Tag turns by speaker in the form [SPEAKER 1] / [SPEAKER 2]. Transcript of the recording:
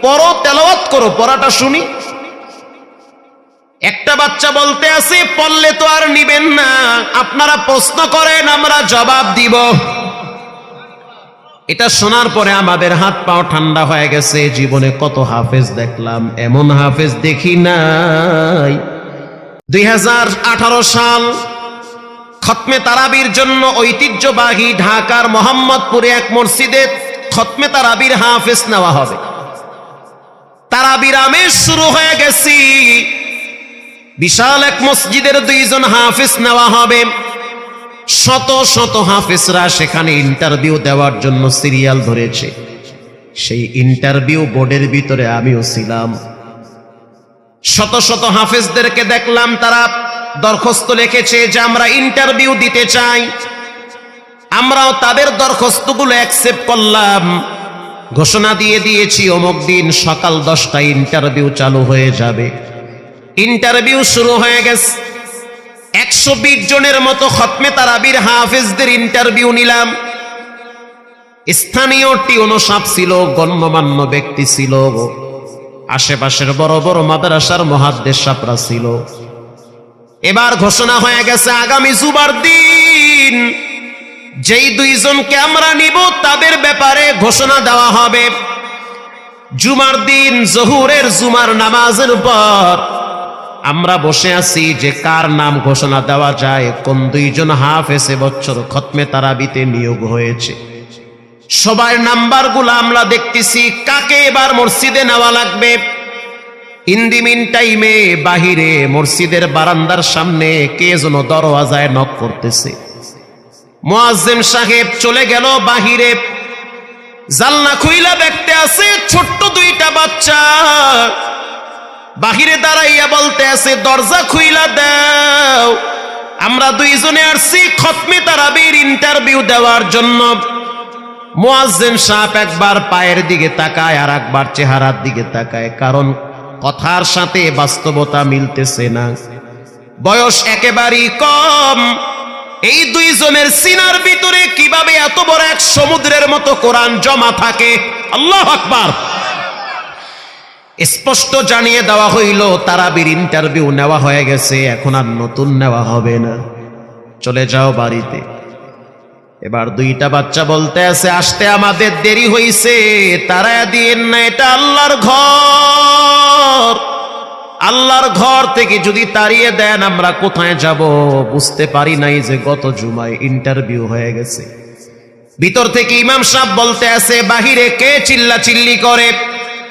[SPEAKER 1] পড়ো, তেলাওয়াত করো, পড়াটা শুনি। একটা বাচ্চা বলতে আছে, পড়লে তো আর নিবেন না, আপনারা প্রশ্ন করেন আমরা জবাব দিব। এটা শোনার পরে আমাদের হাত পাও ঠান্ডা হয়ে গেছে। জীবনে কত হাফেজ দেখলাম, এমন হাফেজ দেখি নাই। 2018 সাল খতমে তারাবির জন্য ঐতিহ্যবাহী ঢাকার মোহাম্মদপুরে এক মসজিদে খতমে তারাবির হাফেজ নেওয়া হবে। তারাবির আমেজ শুরু হয়ে গেছি। বিশাল এক মসজিদের 2 জন হাফেজ নেওয়া হবে। শত শত হাফেজরা সেখানে ইন্টারভিউ দেওয়ার জন্য সিরিয়াল ধরেছে। সেই ইন্টারভিউ বোর্ডের ভিতরে আমিও ছিলাম। শত শত হাফেজদেরকে দেখলাম তারা দরখাস্ত লিখেছে যে আমরা ইন্টারভিউ দিতে চাই। আমরাও তাদের দরখাস্তগুলো অ্যাকসেপ্ট করলাম। ঘোষণা দিয়ে দিয়েছি অমুক দিন সকাল 10টায় ইন্টারভিউ চালু হয়ে যাবে। ইন্টারভিউ শুরু হয়ে গেছে। 120 জনের মতো খতমে তারাবির হাফেজদের ইন্টারভিউ নিলাম। স্থানীয় টিউনো সাহেব ছিল, গণ্যমান্য ব্যক্তি ছিল, আশেপাশের বড় বড় মাদ্রাসার মুহাদ্দিস সাহেবরা ছিল। এবার ঘোষণা হয়ে গেছে আগামী জুমার দিন যেই 2 জনকে আমরা নিব তাদের ব্যাপারে ঘোষণা দেওয়া হবে। জুমার দিন জোহরের জুমার নামাজের পর আমরা বসে আছি যে কার নাম ঘোষণা দেওয়া যায়, কোন 2 জন হাফেজ এবছর খতমে তারাবিতে নিয়োগ হয়েছে। সবার নাম্বারগুলো আমরা দেখতেছি, কাকে এবার মসজিদে নেওয়া লাগবে। ইন দি মিন টাইমে বাহিরে মসজিদের বারান্দার সামনে কে যেন দরওয়াজায় নক করতেছে। মুয়াজ্জিন সাহেব চলে গেল বাহিরে। জানলা খুইলা দেখতে আছে ছোট্ট 2টা বাচ্চা বাহিরে দাঁড়াইয়া বলতে আছে দরজা খুইলা দাও, আমরা 2 জনে আসছি খতমে তারাবির ইন্টারভিউ দেওয়ার জন্য। মুয়াজ্জিন সাহেব একবার পায়ের দিকে তাকায় আর একবার চেহারার দিকে তাকায়, কারণ কথার সাথে বাস্তবতা মিলতেছে না। বয়স একেবারেই কম। এই 2 জনের সিনার ভিতরে কিভাবে এত বড় এক সমুদ্রের মতো কোরআন জমা থাকে! আল্লাহু আকবার। স্পষ্ট জানিয়ে দেওয়া হইল তারাবির ইন্টারভিউ নেওয়া হয়ে গেছে, এখন আর নতুন নেওয়া হবে না, চলে যাও বাড়িতে। এবার 2টা বাচ্চা বলতে আছে আসতে আমাদের দেরি হইছে, তারা দিন না, এটা আল্লাহর ঘর। আল্লাহর ঘর থেকে যদি তাড়িয়ে দেন আমরা কোথায় যাব? বুঝতে পারি নাই যে গত জুমায় ইন্টারভিউ হয়ে গেছে। ভিতর থেকে ইমাম সাহেব বলতে আছে বাহিরে কে চিল্লাচিল্লি করে?